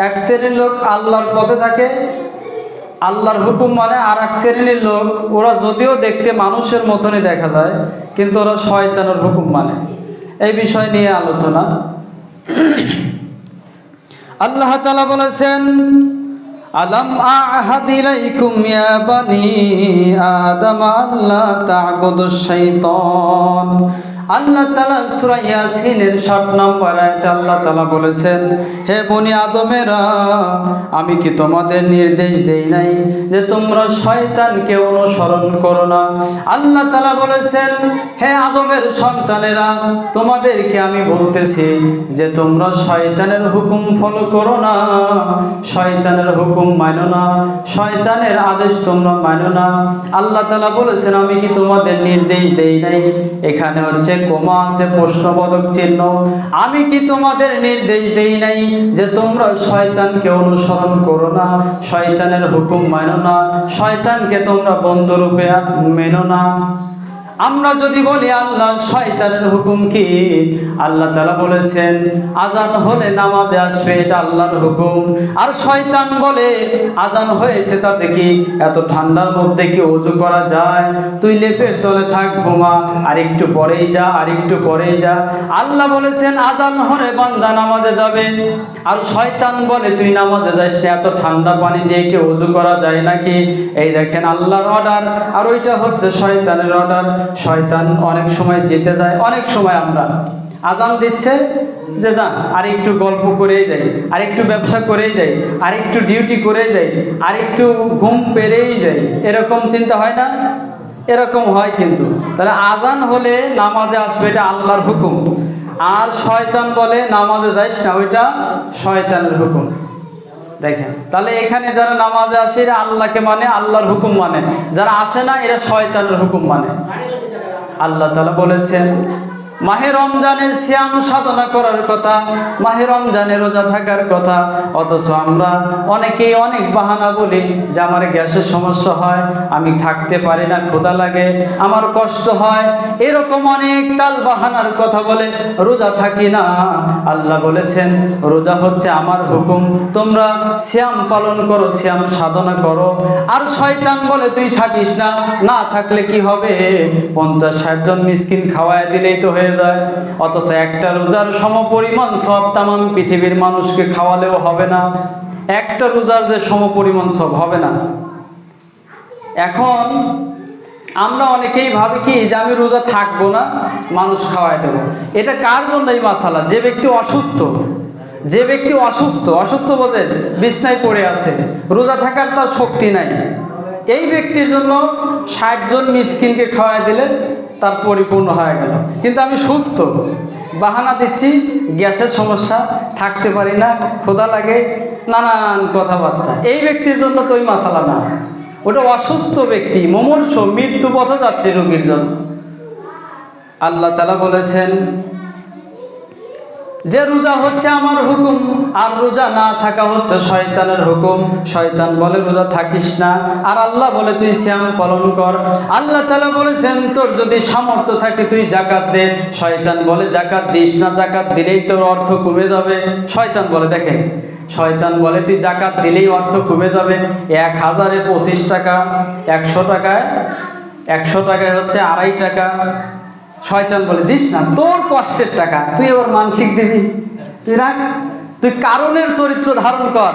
এক শ্রেণীর লোক আল্লাহর পথে থাকে, আল্লাহর হুকুম মানে, আর এক শ্রেণীর লোক ওরা যদিও দেখতে মানুষের মতনই দেখা যায় কিন্তু ওরা শয়তানের হুকুম মানে। এই বিষয় নিয়ে আলোচনা। আল্লাহ তাআলা বলেছেন, আলাম আ'হাদ ইলাইকুম ইয়া বানি আদম আল্লা তা'বুদুশ শাইতান। আল্লাহ তাআলা সূরা ইয়াসিনের 7 নম্বর আয়াতে আল্লাহ তাআলা বলেছেন, হে বনি আদমেরা, আমি কি তোমাদের নির্দেশ দেই নাই যে তোমরা শয়তানকে অনুসরণ করো না? আল্লাহ তাআলা বলেছেন, হে আদমের সন্তানেরা, তোমাদেরকে আমি বলতেছি যে তোমরা শয়তানের হুকুম ফলো করো না, শয়তানের হুকুম মানো না, শয়তানের আদেশ তোমরা মানো না। আল্লাহ তাআলা বলেছেন, আমি কি তোমাদের নির্দেশ দেই নাই? এখানে হচ্ছে কোমা আছে, প্রশ্নবোধক চিহ্ন। আমি কি তোমাদের নির্দেশ দেই নাই যে তোমরা শয়তানকে অনুসরণ করো না, শয়তানের হুকুম মানো না, শয়তানকে তোমরা বন্ধুরূপে মেনো না? আমরা যদি বলি আল্লাহ শয়তানের হুকুম কি, আল্লাহ তাআলা বলেছেন আজান হলে নামাজে আসবে, এটা আল্লাহর হুকুম। আর শয়তান বলে আজান হয়েছে তাতে কি, এত ঠান্ডার মধ্যে কি ওযু করা যায়? তুই লেপের তলে থাক, ঘুমা, আর একটু পরেই যা, আর একটু পরেই যা। আল্লাহ বলেছেন আজান হলে বান্দা নামাজে যাবে, আর শয়তান বলে তুই নামাজে যাস না, এত ঠান্ডা পানি দিয়ে কি ওযু করা যায় নাকি? এই দেখেন আল্লাহর অর্ডার আর ওইটা হচ্ছে শয়তানের অর্ডার। শয়তান অনেক সময় যেতে যায়, অনেক সময় আমরা আজান দিচ্ছে যে না আর একটু গল্প করেই যাই, আর একটু ব্যবসা করেই যাই, আর একটু ডিউটি করে যাই, আর একটু ঘুম পেরেই যাই, এরকম চিন্তা হয় না? এরকম হয়। কিন্তু তাহলে আজান হলে নামাজে আসবে, এটা আল্লাহর হুকুম। আর শয়তান বলে নামাজে যাইস না, ওইটা শয়তানের হুকুম। দেখেন তাহলে এখানে যারা নামাজে আসে এরা আল্লাহকে মানে, আল্লাহর হুকুম মানে, যারা আসে না এরা শয়তানের হুকুম মানে। আল্লাহ তাআলা বলেছেন মাহে রমজানে সিয়াম সাধনা করার কথা, মাহে রমজানে রোজা থাকার কথা, অথচ আমরা অনেকেই অনেক বাহানা বলি যে আমার গ্যাসের সমস্যা হয়, আমি থাকতে পারি না, ক্ষুধা লাগে, আমার কষ্ট হয়, এরকম অনেক তাল বাহানার কথা বলে রোজা থাকি না। আল্লাহ বলেছেন রোজা হচ্ছে আমার হুকুম, তোমরা সিয়াম পালন করো, সিয়াম সাধনা করো। আর শয়তান বলে তুই থাকিস না, না থাকলে কি হবে, 50-60 জন মিসকিন খাওয়ায় দিলেই তো হয়ে যায়। অথচ একটা রোজার সমপরিমাণ সব তামাম পৃথিবীর মানুষকে খাওয়ালেও হবে না, একটা রোজার যে সমপরিমাণ সব হবে না। এখন আমরা অনেকেই ভাবি কি যে আমি রোজা থাকবো না, মানুষ খাওয়াই দেবো। এটা কার জন্য এই মাসালা? যে ব্যক্তি অসুস্থ, যে ব্যক্তি অসুস্থ, অসুস্থ বোঝেন, বিছনায় পড়ে আছে, রোজা থাকার তার শক্তি নাই, এই ব্যক্তির জন্য 60 জন মিসকিনকে খাওয়াই দিলে তার পরিপূর্ণ হয়ে গেল। কিন্তু আমি সুস্থ, বাহানা দিচ্ছি গ্যাসের সমস্যা, থাকতে পারি না, ক্ষুধা লাগে, নানান কথাবার্তা, এই ব্যক্তির জন্য তো ওই মাসালা না, ওটা অসুস্থ ব্যক্তি, মুমূর্ষু, মৃত্যু পথযাত্রী রোগীর জন্য। আল্লাহ তাআলা বলেছেন যে রোজা হচ্ছে আমার হুকুম, আর রোজা না থাকা হচ্ছে শয়তানের হুকুম। শয়তান বলে রোজা থাকিস না, আর আল্লাহ বলে তুই সিয়াম পালন কর। আল্লাহ তাআলা বলেছেন তোর যদি সামর্থ্য থাকে তুই জাকাত দে, শয়তান বলে জাকাত দিস না, জাকাত দিলেই তোর অর্থ কমে যাবে। শয়তান বলে, দেখেন শয়তান বলে তুই জাকাত দিলেই অর্থ কমে যাবে, 1000-এ 25 টাকা, 100 টাকায়, 100 টাকায় হচ্ছে 2.5 টাকা। শয়তান বলে দিস না, তোর কষ্টের টাকা, তুই আবার মানসিক দিবি, তুই রাখ, তুই কারণের চরিত্র ধারণ কর।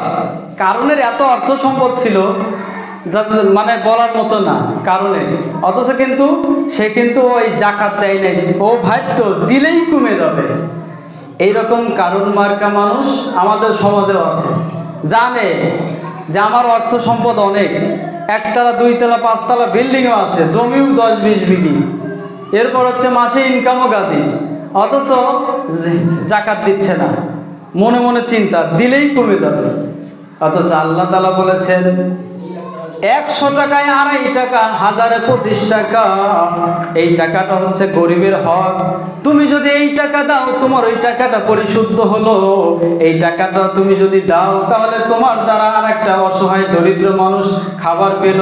কারণের এত অর্থ সম্পদ ছিল মানে বলার মতো না কারণে, অথচ কিন্তু সে কিন্তু ওই জাকাত দেয় নাই, ও ভাবতো দিলেই কমে যাবে। এইরকম কারণ মার্কা মানুষ আমাদের সমাজেও আছে, জানে যে আমার অর্থ সম্পদ অনেক, 1 তলা 2 তলা 5 তলা বিল্ডিংও আছে, জমিও 10-20 বিঘি, এরপর হচ্ছে মাসে ইনকামও গাদি, অথচ জাকাত দিচ্ছে না, মনে মনে চিন্তা দিলেই কমে যাবে। অথচ আল্লাহ তাআলা বলেছেন 100 টাকায় 2.5 টাকা, 1000-এ 25 টাকা। এই টাকাটা হচ্ছে গরিবের হক। তুমি যদি এই টাকা দাও, তোমার ওই টাকাটা পরিশুদ্ধ হলো। এই টাকাটা তুমি যদি দাও, তাহলে তোমার দ্বারা আর একটা অসহায় দরিদ্র মানুষ খাবার পেল।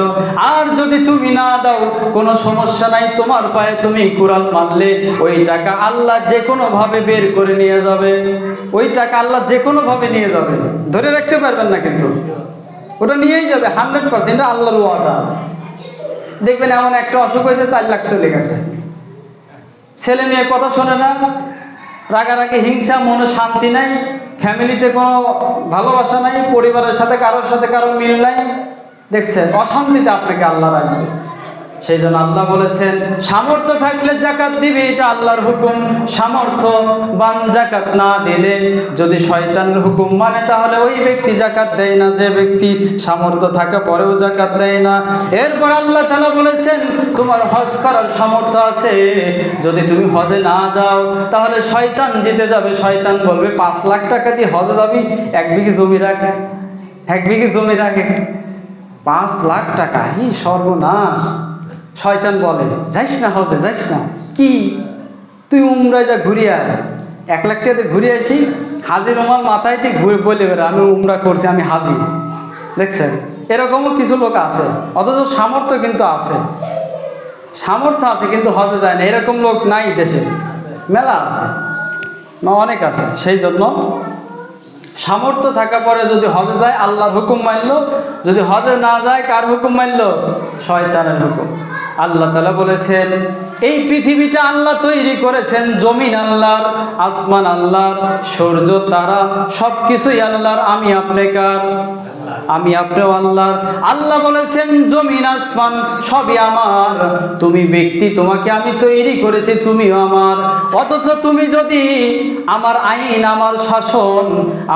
আর যদি তুমি না দাও, কোনো সমস্যা নাই, তোমার পায়ে তুমি কুড়াল মারলে ওই টাকা আল্লাহ যে কোনো ভাবে বের করে নিয়ে যাবে। ওই টাকা আল্লাহ যে কোনো ভাবে নিয়ে যাবে, ধরে রাখতে পারবেন না, কিন্তু ওটা নিয়েই যাবে 100%। আল্লাহর ওয়াদা। দেখবেন এমন একটা অসুখ হয়েছে, 4 লাখ চলে গেছে, ছেলে মেয়ে কথা শোনে না, রাগারাগি, হিংসা, মনে শান্তি নাই, ফ্যামিলিতে কোনো ভালোবাসা নাই, পরিবারের সাথে কারোর সাথে কারোর মিল নাই। দেখছেন, অশান্তিতে আপনাকে আল্লাহ রাখবে। সেই জন্য আল্লাহ বলেছেন, সামর্থ্য থাকলে জাকাত দিবে, এটা আল্লাহর হুকুম। সামর্থ্যবান জাকাত না দিলে, যদি শয়তানের হুকুম মানে, তাহলে ওই ব্যক্তি জাকাত দেয় না, যে ব্যক্তি সামর্থ্য থাকা পরেও জাকাত দেয় না। এরপর আল্লাহ তাআলা বলেছেন, তোমার হজ করার সামর্থ্য আছে, যদি তুমি হজে না যাও, তাহলে শয়তান জিতে যাবে। শয়তান বলবে, 5 লাখ টাকা দিয়ে হজে যাবি, 1 বিঘে জমি রাখ, 1 বিঘে জমি রাখে 5 লাখ টাকা, এই সর্বনাশ। শয়তান বলে, যাইস না হজে, যাইস না। কি তুই উমরায় যা, ঘুরিয়ে আয়, 1 লাখ টাকাতে ঘুরে আসি। হাজি রুমাল মাথায় দিয়ে ঘুরে বলে বেড়া, আমি উমরা করছি, আমি হাজি। দেখছেন, এরকমও কিছু লোক আছে, অথচ সামর্থ্য কিন্তু আছে, সামর্থ্য আছে, কিন্তু হজে যায় না। এরকম লোক নাই দেশে, মেলা আছে, অনেক আছে। সেই জন্য সামর্থ্য থাকা পরে যদি হজে যায়, আল্লাহর হুকুম মানল। যদি হজে না যায়, কার হুকুম মানল? শয়তানের হুকুম। আল্লাহ তাআলা বলেছেন, এই পৃথিবীটা আল্লাহ তৈরি করেছেন, জমিন আল্লাহর, আসমান আল্লাহর, সূর্য তারা সব কিছুই আল্লাহর। আমি আপনি কার? আমি আপনিও আল্লাহর। আল্লাহ বলেছেন, জমিন আসমান সবই আমার, তুমি ব্যক্তি, তোমাকে আমি তৈরি করেছি, তুমিও আমার। অথচ তুমি যদি আমার আইন, আমার শাসন,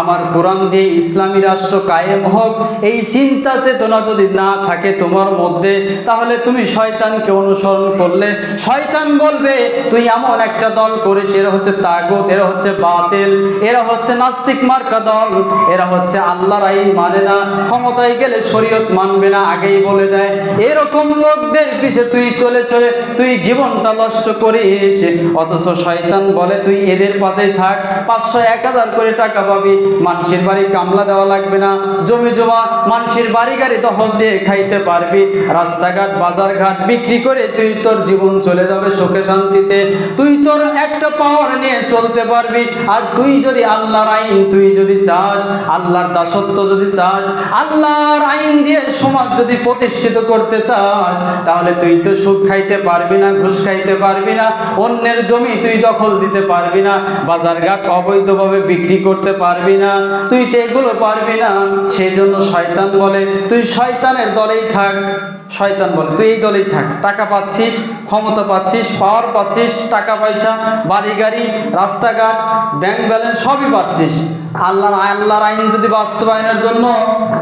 আমার কোরআন দিয়ে ইসলামী রাষ্ট্র কায়েম হোক, এই চিন্তা চেতনা যদি না থাকে তোমার মধ্যে, তাহলে তুমি শয়তানকে অনুসরণ করলে। শয়তান বলবে, তুই এমন একটা দল করিস, এরা হচ্ছে তাগুত, এরা হচ্ছে বাতিল, এরা হচ্ছে নাস্তিক মার্কা দল, এরা হচ্ছে আল্লাহর আইন মানে না, ক্ষমতায় গেলে শরীয়ত মানবে না, আগেই বলে দেয়। এরকম লোকদের পিছে তুই চলে চলে তুই জীবনটা নষ্ট করিস। অথচ শয়তান বলে, তুই এদের পাশেই থাক, 500-1000 করে টাকা পাবি, মানুষের বাড়ি কামলা দেওয়া লাগবে না, জমি জমা মানুষের বাড়ি গাড়ি দখল দিয়ে খাইতে পারবি, রাস্তাঘাট বাজারঘাট বিক্রি করে তুই তোর জীবন চলে যাবে সুখে শান্তিতে, তুই তোর একটা পাওয়ার নিয়ে চলতে পারবি। আর তুই যদি আল্লাহর আইন তুই যদি চাস, আল্লাহর দাসত্ব যদি চাস, আল্লাহর আইন দিয়ে সমাজ যদি প্রতিষ্ঠিত করতে চাস, তাহলে তুই তো সুদ খাইতে পারবি না, ঘুষ খাইতে পারবি না, অন্যের জমি তুই দখল দিতে পারবি না, বাজারঘাট অবৈধভাবে বিক্রি করতে পারবি না, তুই তো এগুলো পারবি না। সেই জন্য শয়তান বলে, তুই শয়তানের দলেই থাক। শয়তান বলে, তুই এই দলেই থাক, টাকা পাচ্ছিস, ক্ষমতা পাচ্ছিস, পাওয়ার পাচ্ছিস, টাকা পয়সা, বাড়ি গাড়ি, রাস্তাঘাট, ব্যাংক ব্যালেন্স সবই পাচ্ছিস। আল্লাহর আইন যদি বাস্তবায়নের জন্য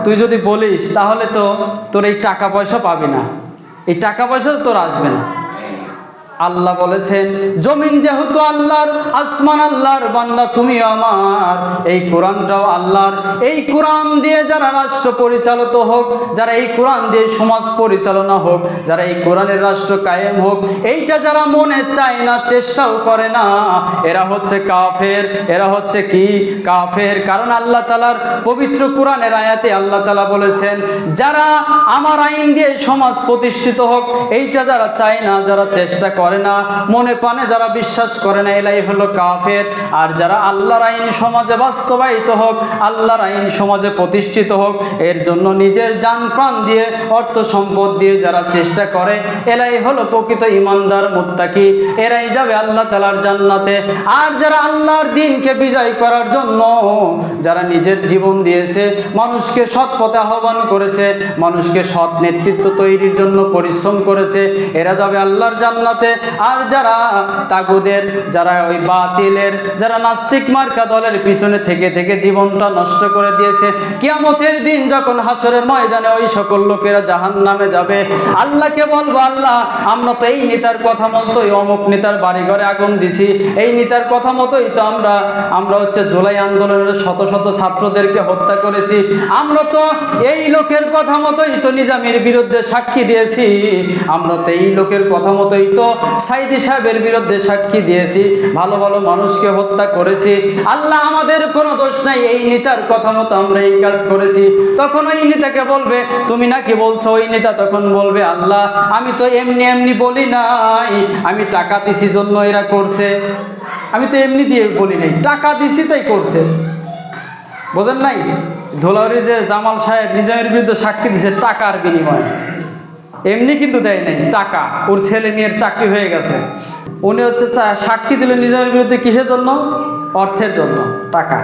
তুই যদি বলিস, তাহলে তো তোর এই টাকা পয়সা পাবি না, এই টাকা পয়সা তোর আসবে না। আল্লাহ বলেছেন, জমিন যেহেতু আল্লাহর, আসমান আল্লাহর, বান্দা তুমিও আমার, এই কোরআনটাও আল্লাহর। এই কোরআন দিয়ে যারা রাষ্ট্র পরিচালিত হোক, যারা এই কোরআন দিয়ে সমাজ পরিচালনা হোক, যারা এই কোরআনের রাষ্ট্র কায়েম হোক, এইটা যারা মনে চায় না, চেষ্টাও করে না, এরা হচ্ছে কাফের। এরা হচ্ছে কি? কাফের। কারণ আল্লাহ তাআলার পবিত্র কোরআনের আয়াতে আল্লাহ তাআলা বলেছেন, যারা আমার আইন দিয়ে সমাজ প্রতিষ্ঠিত হোক, এইটা যারা চায় না, যারা চেষ্টা করে না, মনে প্রাণে যারা বিশ্বাস করে না, এলাই হলো কাফের। আর যারা আল্লাহর আইন সমাজে বাস্তবায়িত হোক, আল্লাহর আইন সমাজে প্রতিষ্ঠিত হোক, এর জন্য নিজের জান প্রাণ দিয়ে, অর্থ সম্পদ দিয়ে যারা চেষ্টা করে, এলাই হলো প্রকৃত ইমানদার, মুত্তাকি। এরাই যাবে আল্লাহ তাআলার জান্নাতে। আর যারা আল্লাহর দ্বীনকে বিজয় করার জন্য যারা নিজের জীবন দিয়েছে, মানুষকে সৎ পথে আহ্বান করেছে, মানুষকে সৎ নেতৃত্ব তৈরির জন্য পরিশ্রম করেছে, এরা যাবে আল্লাহর জান্নাতে। আর যারা তাগুদের, যারা ওই বাতিলের, যারা নাস্তিক মার্কা দলের পিছনে থেকে থেকে জীবনটা নষ্ট করে দিয়েছে, কিয়ামতের দিন যখন হাসরের ময়দানে ওই সকল লোকেরা জাহান্নামে যাবে, আল্লাহকে বলবো, আল্লাহ আমরা তো এই নেতার কথা মতোই অমুক নেতার বাড়ি ঘরে আগুন দিছি, এই নেতার কথা মতোই তো আমরা হচ্ছে জুলাই আন্দোলনের শত শত ছাত্রদেরকে হত্যা করেছি, আমরা তো এই লোকের কথা মতোই তো নিজামীর বিরুদ্ধে সাক্ষী দিয়েছি, আমরা তো এই লোকের কথা মতোই তো সাইদি সাহেবের বিরুদ্ধে সাক্ষী দিয়েছি, ভালো ভালো মানুষকে হত্যা করেছি, আল্লাহ আমাদের কোনো দোষ নাই, এই নেতার কথা মতো আমরা এই কাজ করেছি। তখন ওই নেতাকে বলবে, তুমি নাকি বলছো? ওই নেতা তখন বলবে, আল্লাহ আমি তো এমনি এমনি বলি নাই, আমি টাকা দিছি জন্য এরা করছে, আমি তো এমনি দিয়ে বলি নাই, টাকা দিছি তাই করছে। বোঝেন নাই? ধুলাউড়ি যে জামাল সাহেব নিজামের বিরুদ্ধে সাক্ষী দিছে টাকার বিনিময়ে, এমনি কিন্তু দেয় নাই, টাকা, ওর ছেলে মেয়ের চাকরি হয়ে গেছে, উনি হচ্ছে সাক্ষী দিল নিজামের বিরুদ্ধে কিসের জন্য? অর্থের জন্য, টাকা।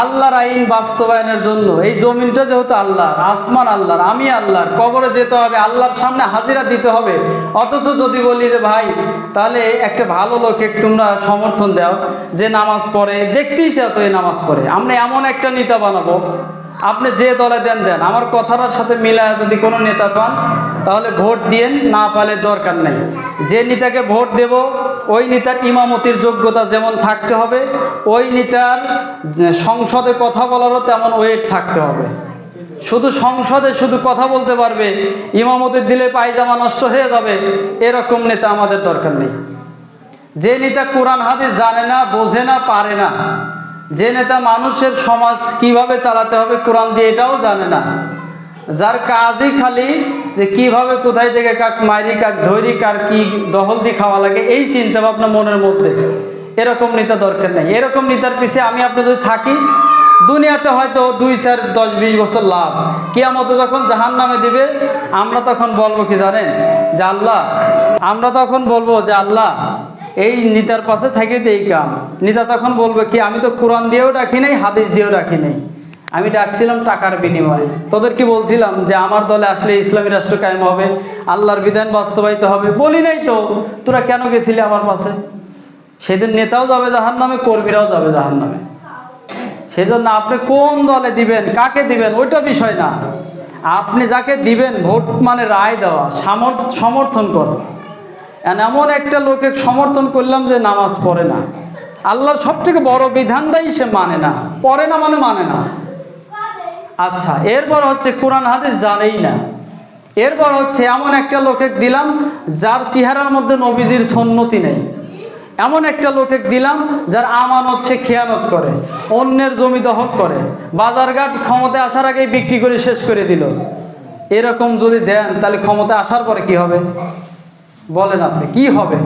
আল্লাহর আইন বাস্তবায়নের জন্য এই জমিনটা যেহেতু আল্লাহর, আসমান আল্লাহর, আমি আল্লাহর, কবরে যেতে হবে, আল্লাহর সামনে হাজিরা দিতে হবে। অথচ যদি বলি যে ভাই তাহলে একটা ভালো লোকে তোমরা সমর্থন দাও যে নামাজ পড়ে, দেখতেই চাও তো এই নামাজ পড়ে, আমরা এমন একটা নেতা বানাবো, আপনি যে দলে দেন দেন, আমার কথাটার সাথে মিলায় যদি কোনো নেতা পান তাহলে ভোট দিয়েন, না পালে দরকার নেই। যে নেতাকে ভোট দেব ওই নেতার ইমামতির যোগ্যতা যেমন থাকতে হবে, ওই নেতার সংসদে কথা বলারও তেমন ওয়েট থাকতে হবে। শুধু সংসদে শুধু কথা বলতে পারবে, ইমামতি দিলে পায়জামা নষ্ট হয়ে যাবে, এরকম নেতা আমাদের দরকার নেই। যে নেতা কোরআন হাদিস জানে না, বোঝে না, পারে না, যে নেতা মানুষের সমাজ কিভাবে চালাতে হবে কোরআন দিয়ে এটাও জানে না, যার কাজই খালি যে কিভাবে কোথায় থেকে কাক মারি, কাক ধরি, কার কি দখল দিয়ে খাওয়া লাগে, এই চিন্তা ভাবনা মনের মধ্যে, এরকম নেতা দরকার নেই। এরকম নেতার পিছিয়ে আমি আপনি যদি থাকি, দুনিয়াতে হয়তো 2, 4, 10, 20 বছর লাভ, কিয়ামতে যখন জাহান্নামে দিবে আমরা তখন বলবো কি জানেন? যে আল্লাহ, আমরা তখন বলবো যে আল্লাহ এই নেতার পাশে থেকে তো এই কাম। নেতা তখন বলবে কি, আমি তো কোরআন দিয়েও ডাকি নাই, হাদিস দিয়েও ডাকি নাই, আমি ডাকছিলাম টাকার বিনিময়ে। তোদের কি বলছিলাম যে আমার দলে আসলে ইসলামী রাষ্ট্র কায়েম হবে, আল্লাহর বিধান বাস্তবায়িত হবে? বলি নাই তো, তোরা কেন গেছিলি আমার পাশে? সেদিন নেতাও যাবে জাহান্নামে, কর্মীরাও যাবে জাহান্নামে। সেজন্য আপনি কোন দলে দিবেন, কাকে দিবেন, ওইটা বিষয় না, আপনি যাকে দিবেন, ভোট মানে রায় দেওয়া, সমর্থন করা। এমন একটা লোকে সমর্থন করলাম যে নামাজ পড়ে না, আল্লাহর সব থেকে বড় বিধানটাই সে মানে না, পড়ে না মানে মানে না। আচ্ছা, এরপর হচ্ছে কোরআন হাদিস জানেই না। এরপর হচ্ছে এমন একটা লোকে দিলাম যার চেহারার মধ্যে নবীজির সুন্নতি নেই, এমন একটা লোকে দিলাম যার আমানত সে খেয়ানত করে, অন্যের জমি দখল করে, বাজারঘাট ক্ষমতায় আসার আগেই বিক্রি করে শেষ করে দিল। এরকম যদি দেন তাহলে ক্ষমতায় আসার পরে কি হবে বলেন? আপনি কি হবে?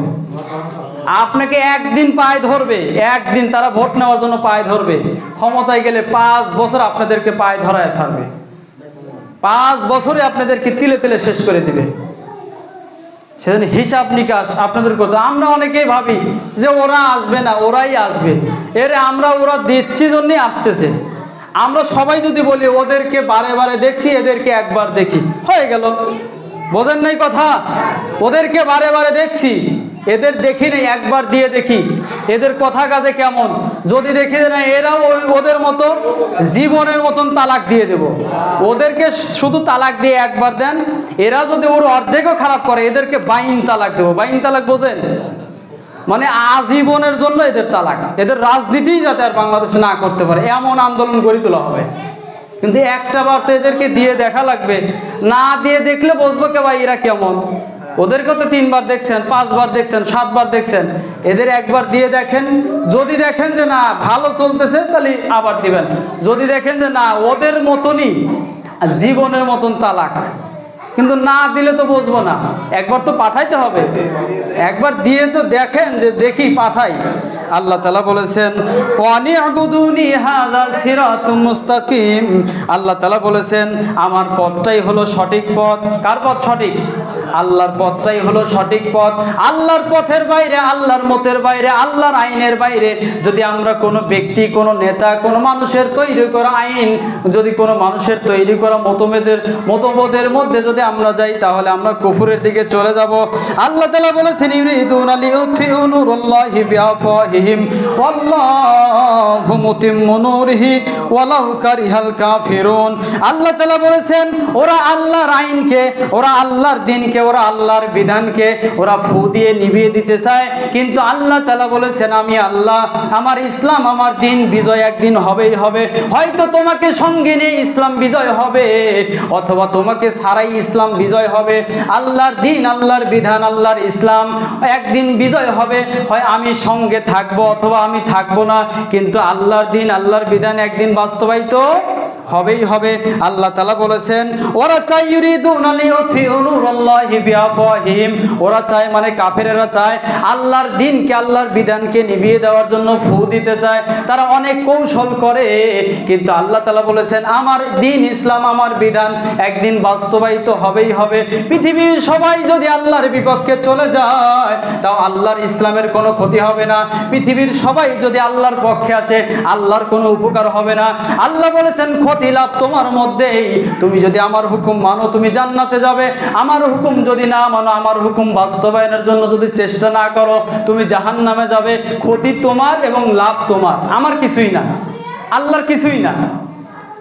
আপনাকে একদিন পায়ে ধরবে, একদিন তারা ভোট নেওয়ার জন্য পায়ে ধরবে, ক্ষমতায় গেলে 5 বছর আপনাদেরকে পায়ে ধরায় ছাড়বে, 5 বছরে আপনাদেরকে তিলে তিলে শেষ করে দিবে। সেজন্য হিসাব নিকাশ আপনাদের করতে। আমরা অনেকেই ভাবি যে ওরা আসবে না, ওরাই আসবে, ওরা দিচ্ছি জন্যই আসতেছে। আমরা সবাই যদি বলি ওদেরকে বারে বারে দেখছি, এদেরকে একবার দেখি, হয়ে গেল। বোঝেন নাই কথা? ওদেরকে বারে বারে দেখছি, এদের দেখি নেই, একবার দিয়ে দেখি এদের কথা কাজে কেমন। যদি দেখি না এরাও ওদের মতো জীবনের মতন তালাক দিয়ে দেব। ওদেরকে শুধু তালাক দিয়ে একবার দেন, এরা যদি ওর অর্ধেকও খারাপ করে এদেরকে বাইন তালাক দেবো। বাইন তালাক বোঝেন? মানে আজীবনের জন্য এদের তালাক, এদের রাজনীতিই যাতে আর বাংলাদেশে না করতে পারে এমন আন্দোলন গড়ে তোলা হবে। কিন্তু একটা বার তো এদেরকে দিয়ে দেখা লাগবে, না দিয়ে দেখলে বুঝবো কে ভাই এরা কেমন। ওদেরকে তো 3 বার দেখছেন, 5 বার দেখছেন, 7 বার দেখছেন, এদের একবার দিয়ে দেখেন। যদি দেখেন যে না ভালো চলতেছে তাহলে আবার দিবেন, যদি দেখেন যে না ওদের মতনই জীবনের মতন তালাক, কিন্তু না দিলে তো বুঝবো না। একবার তো পাঠাইতে হবে, একবার দিয়ে তো দেখেন যে দেখি পাঠাই। আল্লাহ তাআলা বলেছেন ওয়ানি'বুদুনি হাযা সিরাতুম মুস্তাকিম। আল্লাহ তাআলা বলেছেন আমার পথটাই হলো সঠিক পথ। কার পথ সঠিক? আল্লাহর পথটাই হলো সঠিক পথ। আল্লাহর পথের বাইরে, আল্লাহর মতের বাইরে, আল্লাহর আইনের বাইরে যদি আমরা কোনো ব্যক্তি, কোনো নেতা, কোনো মানুষের তৈরি করা আইন, যদি কোনো মানুষের তৈরি করা মতবোধের মধ্যে যদি আমরা যাই, তাহলে আমরা কুফরের দিকে চলে যাব। আল্লাহ তাআলা বলেছেন ইউরিদুনা লিউতফিউ নূরাল্লাহি বিআফওয়াহিহিম ওয়াল্লাহু মুতিম্মু নূরিহি ওয়ালাউ কারিহাল কাফিরুন। আল্লাহ তাআলা বলেছেন ওরা আল্লাহর আইনকে, ওরা আল্লাহর দ্বীনকে, ওরা আল্লাহর বিধানকে ওরা ফু দিয়ে নিভিয়ে দিতে চায়, কিন্তু আল্লাহ তাআলা বলেছেন আমি আল্লাহ, আমার ইসলাম, আমার দ্বীন বিজয় একদিন হবেই হবে। হয়তো তোমাকে সঙ্গে নিয়ে ইসলাম বিজয় হবে, অথবা তোমাকে ছাড়াই ইসলাম বিজয় হবে। আল্লাহর দ্বীন, আল্লাহর বিধান, আল্লাহর ইসলাম একদিন বিজয় হবে। হয় আমি সঙ্গে থাকবো অথবা আমি থাকবো না, কিন্তু আল্লাহর দ্বীন, আল্লাহর বিধান একদিন বাস্তবায়িত হবেই হবে। আল্লাহ তাআলা বলেছেন ওরা চায় ইউরিদুনা লিউতফিউ নূরাল্লাহি বিআফওয়াহিহিম, ওরা চায় মানে কাফেরেরা চায় আল্লাহর দ্বীনকে, আল্লাহর বিধানকে নিভিয়ে দেওয়ার জন্য ফু দিতে চায়। তারা অনেক কৌশল করে, কিন্তু আল্লাহ তাআলা বলেছেন আমার দ্বীন, ইসলাম, আমার বিধান একদিন বাস্তবায়িত হবেই হবে। পৃথিবীর সবাই যদি আল্লাহর বিপক্ষে চলে যায়, তাও আল্লাহর ইসলামের কোনো ক্ষতি হবে না। পৃথিবীর সবাই যদি আল্লাহর পক্ষে আসে, আল্লাহর কোনো উপকার হবে না। আল্লাহ বলেছেন ক্ষতি লাভ তোমার মধ্যেই। তুমি যদি আমার হুকুম মানো তুমি জান্নাতে যাবে, আমার হুকুম যদি না মানো, আমার হুকুম বাস্তবায়নের জন্য যদি চেষ্টা না করো, তুমি জাহান্নামে যাবে। ক্ষতি তোমার এবং লাভ তোমার, আমার কিছুই না, আল্লাহর কিছুই না।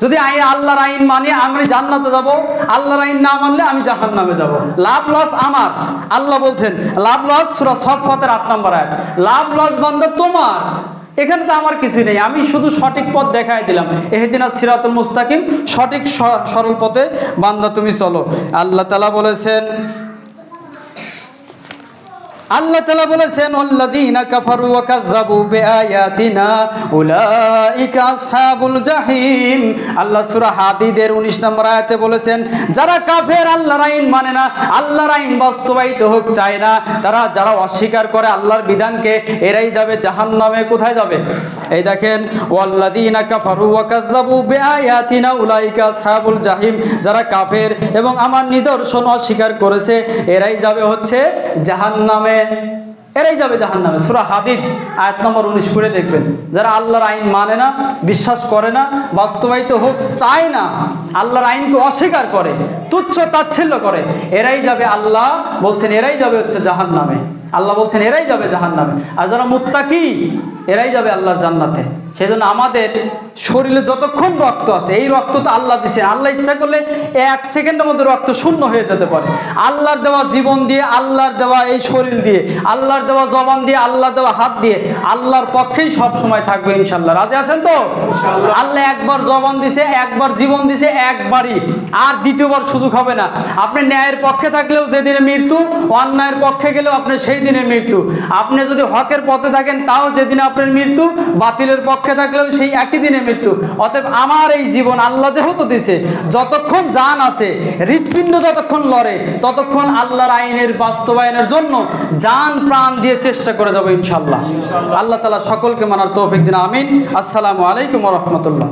যদি আল্লাহর আইন মানি আমি জান্নাতে যাব, আল্লাহর আইন না মানলে আমি জাহান্নামে যাব। লাভ লস আমার। আল্লাহ বলছেন লাভ লস, সূরা সফফাতের 8 নম্বর আয়াত, লাভ লস বান্দা তোমার, এখানে তো আমার কিছুই নেই, আমি শুধু সঠিক পথ দেখাই দিলাম। ইহদিনাস সিরাতুল মুস্তাকিম, সঠিক সরল পথে বান্দা তুমি চলো। আল্লাহ তাআলা বলেছেন, আল্লাহ তাআলা বলেছেন আল্লাযীনা কাফারু ওয়া কাযযাবু বিআয়াতিনা উলাইকা আসহাবুল জাহিম। আল্লাহ সূরা হাদীদের 19 নম্বর আয়াতে বলেছেন যারা কাফের, আল্লাহর আইন মানে না, আল্লাহর আইন বাস্তবায়িত হোক চায় না, তারা যারা অস্বীকার করে আল্লাহর বিধানকে, এরাই যাবে জাহান্নামে। কোথায় যাবে? এই দেখেন ওয়াল্লাযীনা কাফারু ওয়া কাযযাবু বিআয়াতিনা উলাইকা আসহাবুল জাহিম, যারা কাফের এবং আমার নিদর্শন অস্বীকার করেছে, এরাই যাবে হচ্ছে জাহান্নামে, এরাই যাবে জাহান্নামে। সূরা হাদীদ আয়াত নম্বর 19 পড়ে দেখবেন। যারা আল্লাহর আইন মানে না, বিশ্বাস করে না, বাস্তবায়িত হোক চায় না, আল্লাহর আইনকে অস্বীকার করে, তুচ্ছ তাচ্ছিল্য করে, এরাই যাবে, আল্লাহ বলছেন এরাই যাবে হচ্ছে জাহান্নামে। আল্লাহ বলছেন এরাই যাবে জাহান্নামে। আর যারা মুত্তাকি এরাই যাবে আল্লাহর জান্নাতে। সেজন্য আমাদের শরীরে যতক্ষণ রক্ত আছে, এই রক্ত তো আল্লাহ দিয়েছেন, আল্লাহ ইচ্ছা করলে 1 সেকেন্ডের মধ্যে রক্ত শূন্য হয়ে যেতে পারে। আল্লাহর দেওয়া জীবন দিয়ে, আল্লাহর দেওয়া এই শরীর দিয়ে, আল্লাহর দেওয়া জবান দিয়ে, আল্লাহর দেওয়া হাত দিয়ে আল্লাহর পক্ষেই সব সময় থাকবে ইনশাআল্লাহ। রাজি আছেন তো? আল্লাহ একবার জবান দিছে, একবার জীবন দিছে, একবারই, আর দ্বিতীয়বার সুযোগ হবে না। আপনি ন্যায়ের পক্ষে থাকলেও যেদিনে মৃত্যু, অন্যায়ের পক্ষে গেলেও আপনি সেই দিনে মৃত্যু। আপনি যদি হকের পথে থাকেন তাও যেদিনে আপনার মৃত্যু, বাতিলের পক্ষে থাকলেও সেই একই দিনে মৃত্যু। অতএব আমার এই জীবন আল্লাহ যেহেতু দিছে, যতক্ষণ জান আছে, হৃৎপিণ্ড যতক্ষণ লড়ে, ততক্ষণ আল্লাহর আইনের বাস্তবায়নের জন্য জান প্রাণ দিয়ে চেষ্টা করে যাবো ইনশাআল্লাহ। আল্লাহ তাআলা সকলকে মানার তৌফিক দিন, আমিন। আসসালামু আলাইকুম ওয়া রাহমাতুল্লাহ।